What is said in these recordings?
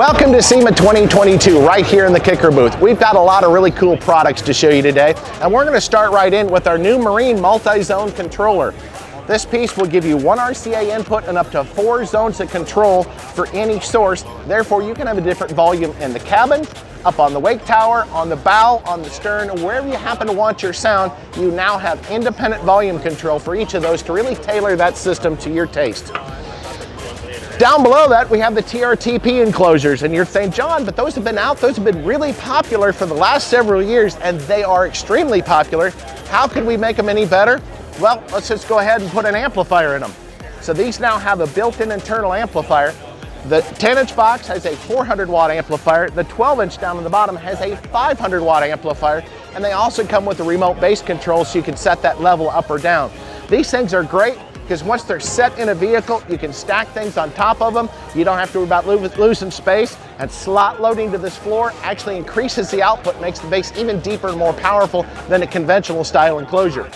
Welcome to SEMA 2022 right here in the Kicker booth. We've got a lot of really cool products to show you today, and we're going to start right in with our new Marine multi-zone controller. This piece will give you one RCA input and up to 4 zones of control for any source. Therefore, you can have a different volume in the cabin, up on the wake tower, on the bow, on the stern, wherever you happen to want your sound. You now have independent volume control for each of those to really tailor that system to your taste. Down below that, we have the TRTP enclosures, and you're saying, John, but those have been out, those have been really popular for the last several years, and they are extremely popular. How could we make them any better? Well, let's just go ahead and put an amplifier in them. So these now have a built-in internal amplifier. The 10-inch box has a 400-watt amplifier. The 12-inch down on the bottom has a 500-watt amplifier, and they also come with a remote bass control so you can set that level up or down. These things are great because once they're set in a vehicle, you can stack things on top of them. You don't have to worry about losing space, and slot loading to this floor actually increases the output, makes the bass even deeper and more powerful than a conventional style enclosure.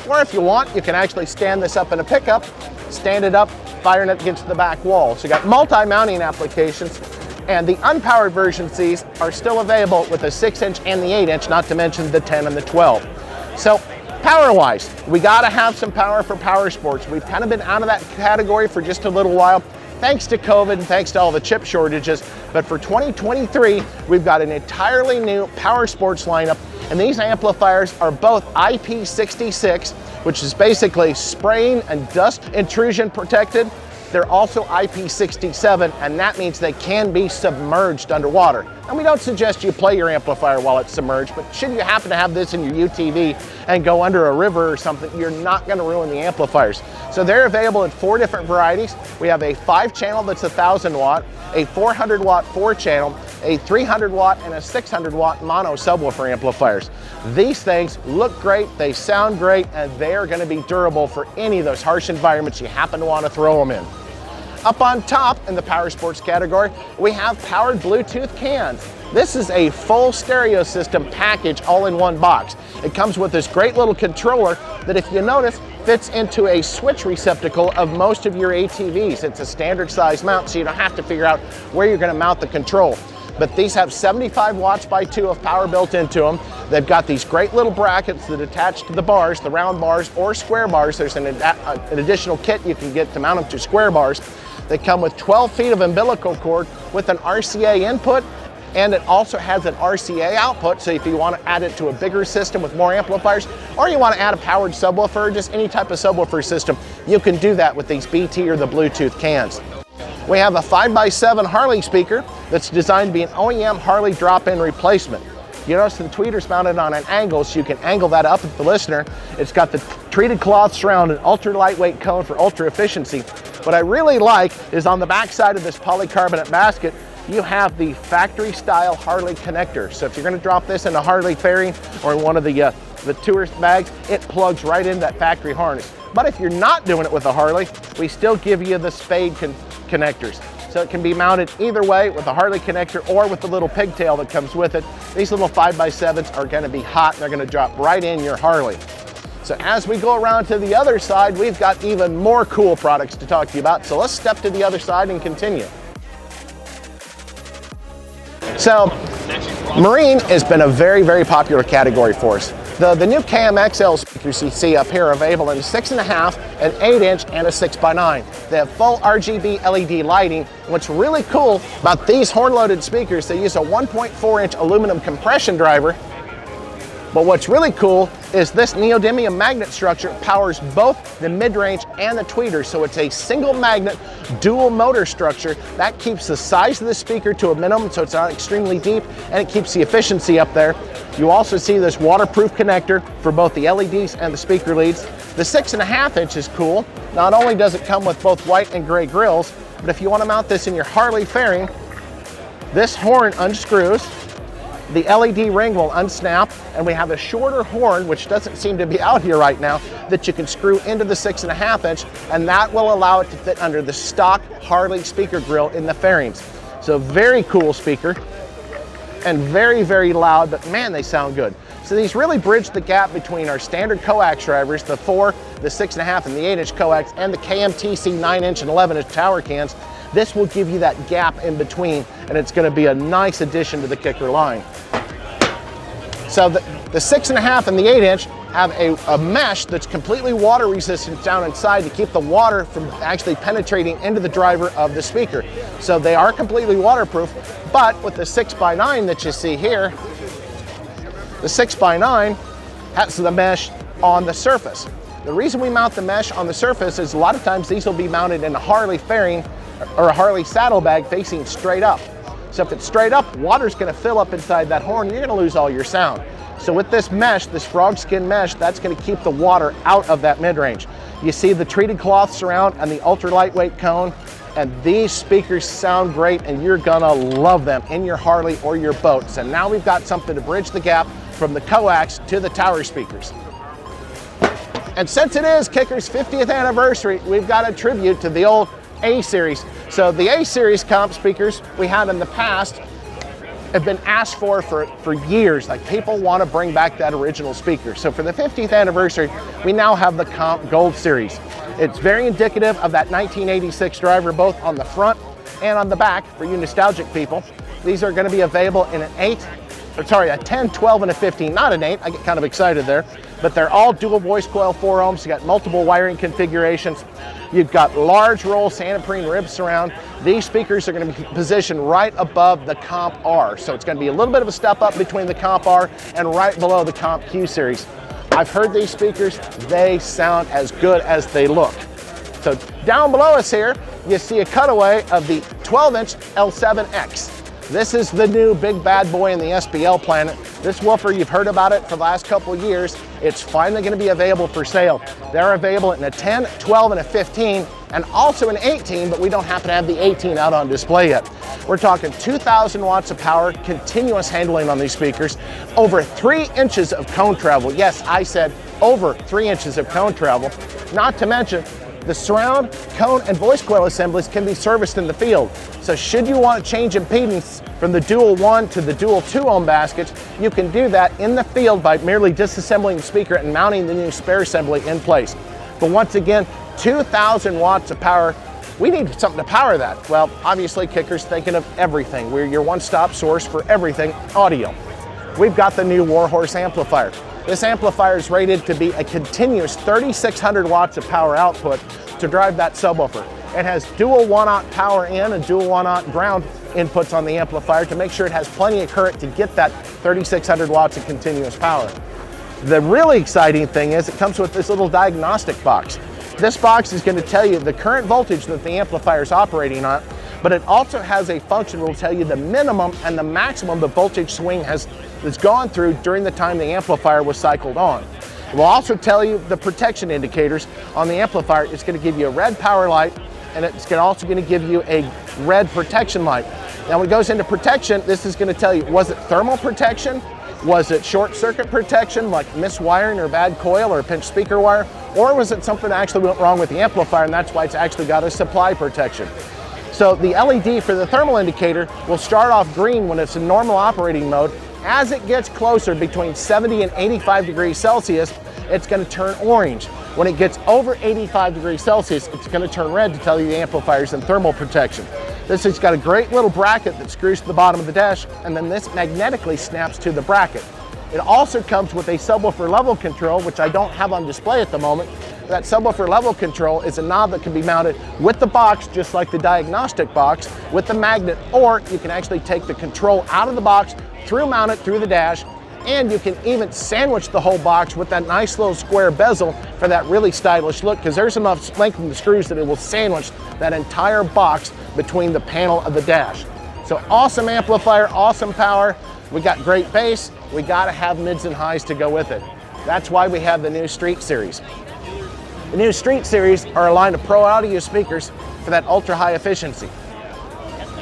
Or if you want, you can actually stand this up in a pickup, stand it up, firing it against the back wall. So you got multi-mounting applications, and the unpowered versions of these are still available with the 6-inch and the 8-inch, not to mention the 10 and the 12. So power-wise, we gotta have some power for power sports. We've kind of been out of that category for just a little while, thanks to COVID and thanks to all the chip shortages. But for 2023, we've got an entirely new power sports lineup, and these amplifiers are both IP66, which is basically spraying and dust intrusion protected. They're also IP67, and that means they can be submerged underwater. And we don't suggest you play your amplifier while it's submerged, but should you happen to have this in your UTV and go under a river or something, you're not gonna ruin the amplifiers. So they're available in 4 different varieties. We have a 5-channel that's 1,000 watt, a 400-watt 4-channel, a 300-watt, and a 600-watt mono subwoofer amplifiers. These things look great, they sound great, and they are gonna be durable for any of those harsh environments you happen to wanna throw them in. Up on top in the power sports category, we have powered Bluetooth cans. This is a full stereo system package all in one box. It comes with this great little controller that, if you notice, fits into a switch receptacle of most of your ATVs. It's a standard size mount, so you don't have to figure out where you're gonna mount the control. But these have 75 watts by 2 of power built into them. They've got these great little brackets that attach to the bars, the round bars or square bars. There's an additional kit you can get to mount them to square bars. They come with 12 feet of umbilical cord with an RCA input, and it also has an RCA output, so if you want to add it to a bigger system with more amplifiers, or you want to add a powered subwoofer, just any type of subwoofer system, you can do that with these BT or the Bluetooth cans. We have a 5x7 Harley speaker that's designed to be an OEM Harley drop-in replacement. You notice the tweeter's mounted on an angle, so you can angle that up at the listener. It's got the treated cloth surround and ultra lightweight cone for ultra efficiency. What I really like is on the back side of this polycarbonate basket, you have the factory style Harley connector. So if you're gonna drop this in a Harley fairing or in one of the tourist bags, it plugs right into that factory harness. But if you're not doing it with a Harley, we still give you the spade connectors. So it can be mounted either way with a Harley connector or with the little pigtail that comes with it. These little 5x7s are gonna be hot. They're gonna drop right in your Harley. So as we go around to the other side, we've got even more cool products to talk to you about. So let's step to the other side and continue. So Marine has been a very, very popular category for us. The new KMXL speakers you see up here are available in a 6.5, an 8-inch, and a 6x9. They have full RGB LED lighting. What's really cool about these horn-loaded speakers, they use a 1.4-inch aluminum compression driver. But what's really cool is this neodymium magnet structure powers both the mid-range and the tweeter, so it's a single magnet, dual motor structure. That keeps the size of the speaker to a minimum, so it's not extremely deep, and it keeps the efficiency up there. You also see this waterproof connector for both the LEDs and the speaker leads. The 6.5-inch is cool. Not only does it come with both white and gray grills, but if you want to mount this in your Harley fairing, this horn unscrews. The LED ring will unsnap, and we have a shorter horn, which doesn't seem to be out here right now, that you can screw into the 6.5-inch, and that will allow it to fit under the stock Harley speaker grill in the fairings. So very cool speaker, and very, very loud, but man, they sound good. So these really bridge the gap between our standard coax drivers, the 4, the 6.5, and the 8-inch coax, and the KMTC 9-inch and 11-inch tower cans. This will give you that gap in between, and it's going to be a nice addition to the kicker line. So the 6.5 and the 8-inch have a mesh that's completely water resistant down inside to keep the water from actually penetrating into the driver of the speaker. So they are completely waterproof, but with the 6x9 that you see here, the 6x9 has the mesh on the surface. The reason we mount the mesh on the surface is a lot of times these will be mounted in a Harley fairing or a Harley saddlebag facing straight up. So if it's straight up, water's gonna fill up inside that horn, you're gonna lose all your sound. So with this mesh, this frog skin mesh, that's gonna keep the water out of that mid-range. You see the treated cloth surround and the ultra lightweight cone, and these speakers sound great and you're gonna love them in your Harley or your boat. So now we've got something to bridge the gap from the coax to the tower speakers. And since it is Kicker's 50th anniversary, we've got a tribute to the old A-Series. So the A-Series comp speakers we had in the past have been asked for years. Like, people want to bring back that original speaker. So for the 50th anniversary, we now have the Comp Gold Series. It's very indicative of that 1986 driver, both on the front and on the back for you nostalgic people. These are going to be available in a 10, 12, and a 15, not an 8. I get kind of excited there. But they're all dual voice coil 4 ohms. You got multiple wiring configurations. You've got large roll Santoprene rib surround. These speakers are going to be positioned right above the Comp R. So it's going to be a little bit of a step up between the Comp R and right below the Comp Q Series. I've heard these speakers, they sound as good as they look. So down below us here, you see a cutaway of the 12-inch L7X. This is the new big bad boy in the SPL planet. This woofer, you've heard about it for the last couple years. It's finally going to be available for sale. They're available in a 10, 12, and a 15, and also an 18, but we don't happen to have the 18 out on display yet. We're talking 2,000 watts of power, continuous handling on these speakers, over 3 inches of cone travel. Yes, I said over 3 inches of cone travel. Not to mention, the surround, cone, and voice coil assemblies can be serviced in the field. So should you want to change impedance from the dual 1 to the dual 2 ohm baskets, you can do that in the field by merely disassembling the speaker and mounting the new spare assembly in place. But once again, 2,000 watts of power. We need something to power that. Well, obviously Kicker's thinking of everything. We're your one-stop source for everything audio. We've got the new Warhorse amplifier. This amplifier is rated to be a continuous 3,600 watts of power output to drive that subwoofer. It has dual 1-aught power in and dual 1-aught ground inputs on the amplifier to make sure it has plenty of current to get that 3,600 watts of continuous power. The really exciting thing is it comes with this little diagnostic box. This box is going to tell you the current voltage that the amplifier is operating on, but it also has a function that will tell you the minimum and the maximum the voltage swing has gone through during the time the amplifier was cycled on. It will also tell you the protection indicators on the amplifier. It's going to give you a red power light, and it's also going to give you a red protection light. Now when it goes into protection, this is going to tell you, was it thermal protection? Was it short circuit protection like miswiring or bad coil or pinched speaker wire? Or was it something that actually went wrong with the amplifier, and that's why it's actually got a supply protection? So the LED for the thermal indicator will start off green when it's in normal operating mode. As it gets closer between 70 and 85 degrees Celsius, it's going to turn orange. When it gets over 85 degrees Celsius, it's going to turn red to tell you the amplifier's in thermal protection. This has got a great little bracket that screws to the bottom of the dash, and then this magnetically snaps to the bracket. It also comes with a subwoofer level control, which I don't have on display at the moment. That subwoofer level control is a knob that can be mounted with the box, just like the diagnostic box, with the magnet, or you can actually take the control out of the box, mount it through the dash, and you can even sandwich the whole box with that nice little square bezel for that really stylish look, because there's enough length in the screws that it will sandwich that entire box between the panel of the dash. So awesome amplifier, awesome power. We got great bass. We got to have mids and highs to go with it. That's why we have the new Street Series. The new Street Series are a line of pro audio speakers for that ultra high efficiency.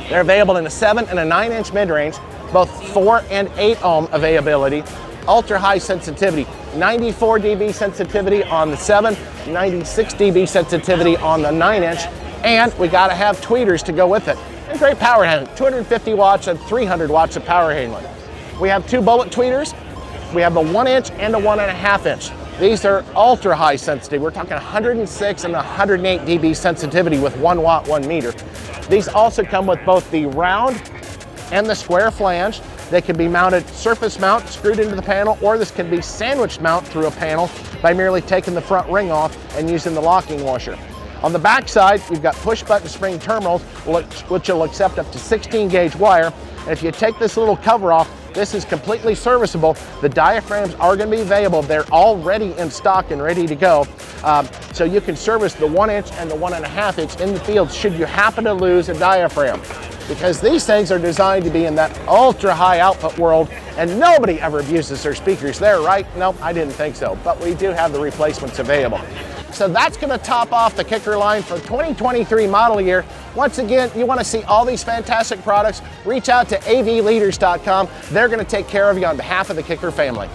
They're available in a 7 and a 9-inch mid-range, both 4 and 8 ohm availability, ultra high sensitivity, 94 dB sensitivity on the 7, 96 dB sensitivity on the 9-inch, and we got to have tweeters to go with it. And great power handling, 250 watts and 300 watts of power handling. We have 2 bullet tweeters. We have the 1-inch and the 1.5-inch. These are ultra high sensitivity. We're talking 106 and 108 dB sensitivity with 1 watt, 1 meter. These also come with both the round and the square flange. They can be mounted surface mount, screwed into the panel, or this can be sandwich mount through a panel by merely taking the front ring off and using the locking washer. On the back side, you've got push button spring terminals, which will accept up to 16 gauge wire. And if you take this little cover off, this is completely serviceable. The diaphragms are going to be available. They're already in stock and ready to go. So you can service the 1 inch and the 1.5 inch in the field should you happen to lose a diaphragm. Because these things are designed to be in that ultra high output world, and nobody ever abuses their speakers there, right? Nope, I didn't think so, but we do have the replacements available. So that's going to top off the Kicker line for 2023 model year. Once again, you want to see all these fantastic products, reach out to avleaders.com. They're going to take care of you on behalf of the Kicker family.